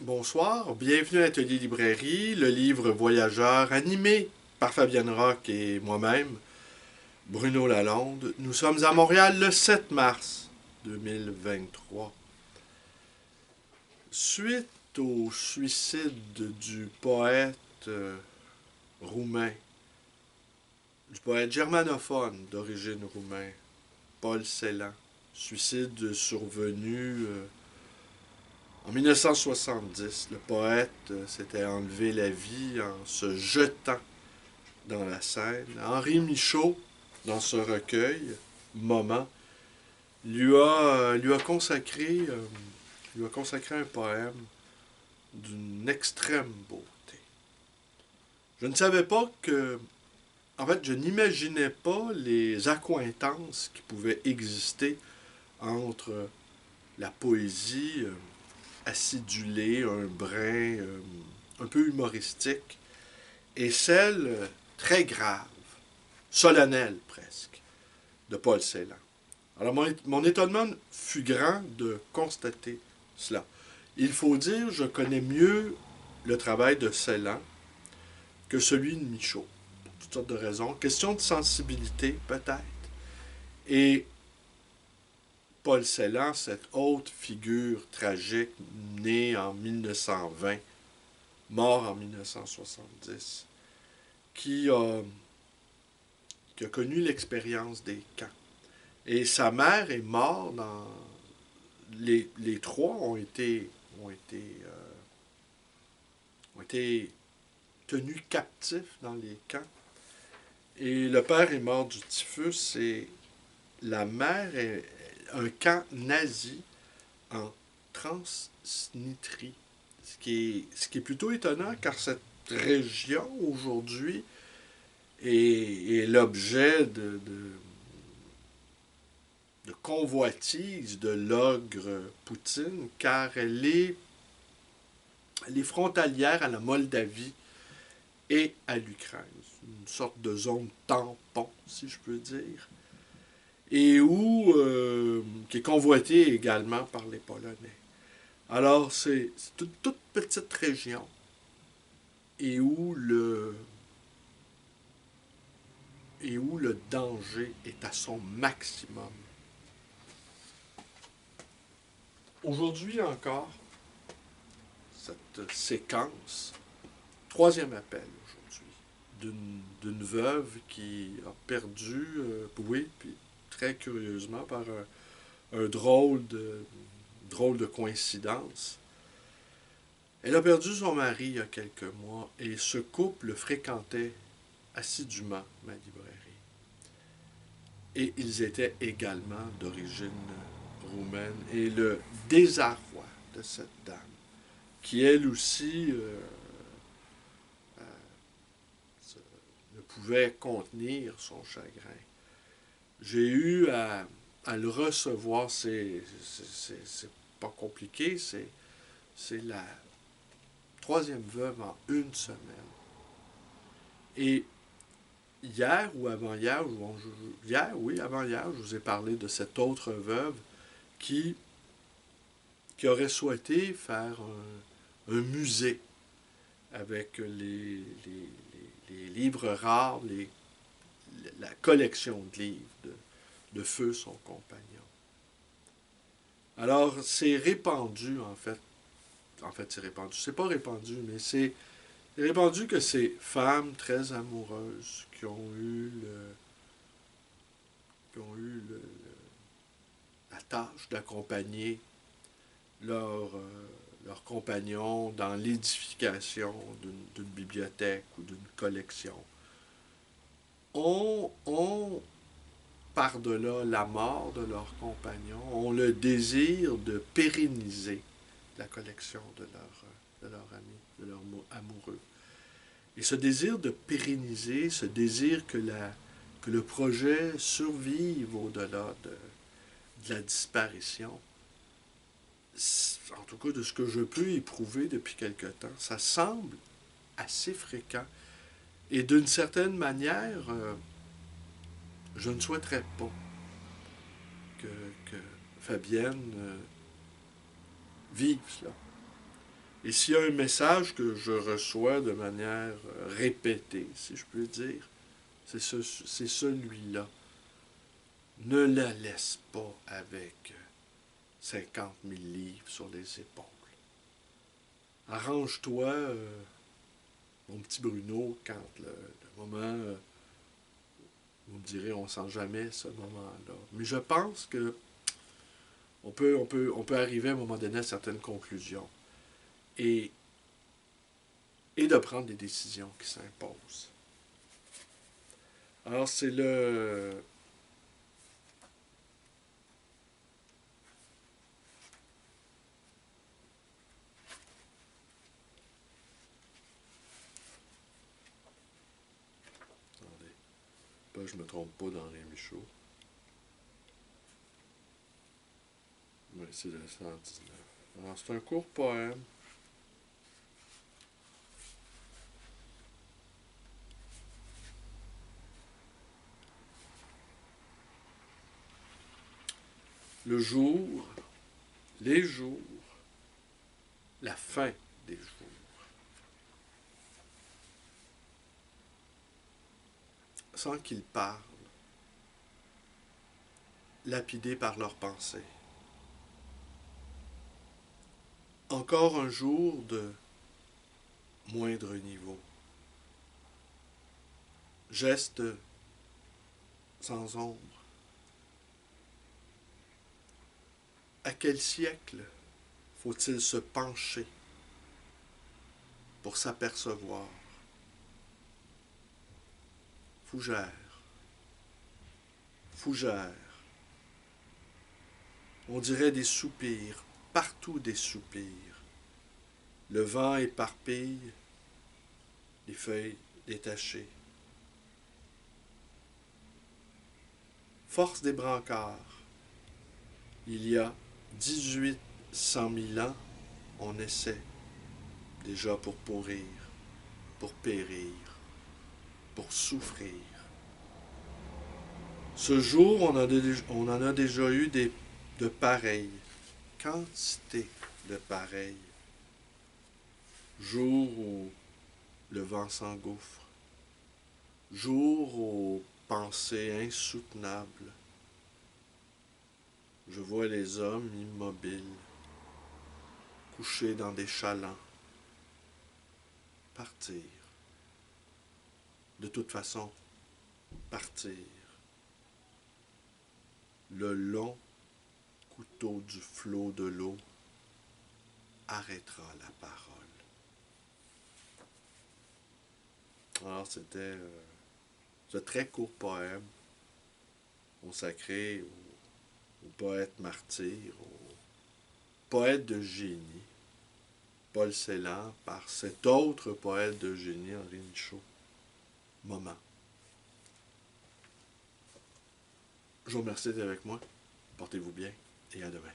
Bonsoir, bienvenue à l'Atelier Librairie, le livre Voyageur animé par Fabienne Roch et moi-même, Bruno Lalonde. Nous sommes à Montréal le 7 mars 2023. Suite au suicide du poète roumain, du poète germanophone d'origine roumaine, Paul Celan, suicide survenu en 1970, le poète s'était enlevé la vie en se jetant dans la Seine. Henri Michaud, dans ce recueil, Moment, lui a consacré un poème d'une extrême beauté. Je ne savais pas que... En fait, je n'imaginais pas les accointances qui pouvaient exister entre la poésie acidulée, un brin un peu humoristique, et celle très grave, solennelle presque, de Paul Celan. Alors mon étonnement fut grand de constater cela. Il faut dire, je connais mieux le travail de Celan que celui de Michaud, pour toutes sortes de raisons. Question de sensibilité, peut-être. Et Paul Celan, cette haute figure tragique, née en 1920, mort en 1970, qui a, qui a connu l'expérience des camps. Et sa mère est morte dans... Les trois ont été tenus captifs dans les camps. Et le père est mort du typhus et la mère est un camp nazi en Transnistrie. Ce qui est plutôt étonnant car cette région aujourd'hui est l'objet de convoitise de l'ogre Poutine car elle est frontalière à la Moldavie et à l'Ukraine. Une sorte de zone tampon, si je peux dire. Et qui est convoitée également par les Polonais. Alors, c'est une toute petite région et où le danger est à son maximum. Aujourd'hui encore, cette séquence, troisième appel aujourd'hui, d'une veuve qui a perdu, oui, puis très curieusement, par un drôle de coïncidence. Elle a perdu son mari il y a quelques mois et ce couple fréquentait assidûment ma librairie. Et ils étaient également d'origine roumaine. Et le désarroi de cette dame, qui elle aussi ne pouvait contenir son chagrin. J'ai eu à le recevoir, c'est pas compliqué, c'est la troisième veuve en une semaine. Et hier ou avant-hier, oui, avant-hier, je vous ai parlé de cette autre veuve qui, qui aurait souhaité faire un musée avec les livres rares, la collection de livres de Feu, son compagnon. Alors, c'est répandu, en fait. En fait, c'est répandu. C'est pas répandu, mais c'est répandu que ces femmes très amoureuses qui ont eu la tâche d'accompagner leur compagnon dans l'édification d'une bibliothèque ou d'une collection ont par-delà la mort de leur compagnon, ont le désir de pérenniser la collection de leur ami, de leur amoureux. Et ce désir de pérenniser, ce désir que le projet survive au-delà de la disparition, en tout cas de ce que je peux éprouver depuis quelque temps, ça semble assez fréquent. Et d'une certaine manière, je ne souhaiterais pas que Fabienne vive cela. Et s'il y a un message que je reçois de manière répétée, si je peux dire, c'est celui-là. Ne la laisse pas avec 50 000 livres sur les épaules. Arrange-toi, mon petit Bruno, quand le moment, vous me direz, on ne sent jamais ce moment-là. Mais je pense que on peut arriver à un moment donné à certaines conclusions et, et de prendre des décisions qui s'imposent. Alors, c'est le... Attendez, pas je me trompe pas dans les Michaud. Oui, c'est le 119. Alors, c'est un court poème. Le jour, les jours, la fin des jours. Sans qu'ils parlent, lapidés par leurs pensées. Encore un jour de moindre niveau. Geste sans ombre. À quel siècle faut-il se pencher pour s'apercevoir? Fougère, fougère. On dirait des soupirs, partout des soupirs. Le vent éparpille les feuilles détachées. Force des brancards. Il y a 1800 000 ans, on essaie déjà pour pourrir, pour périr, pour souffrir. Ce jour, on en a déjà eu de pareils, quantité de pareils. Jour où le vent s'engouffre, jour aux pensées insoutenables. Je vois les hommes immobiles, couchés dans des chalands, partir. De toute façon, partir. Le long couteau du flot de l'eau arrêtera la parole. Alors, c'était ce très court poème consacré au poète martyr, au poète de génie, Paul Celan, par cet autre poète de génie, Henri Michaud, Moment. Je vous remercie d'être avec moi. Portez-vous bien et à demain.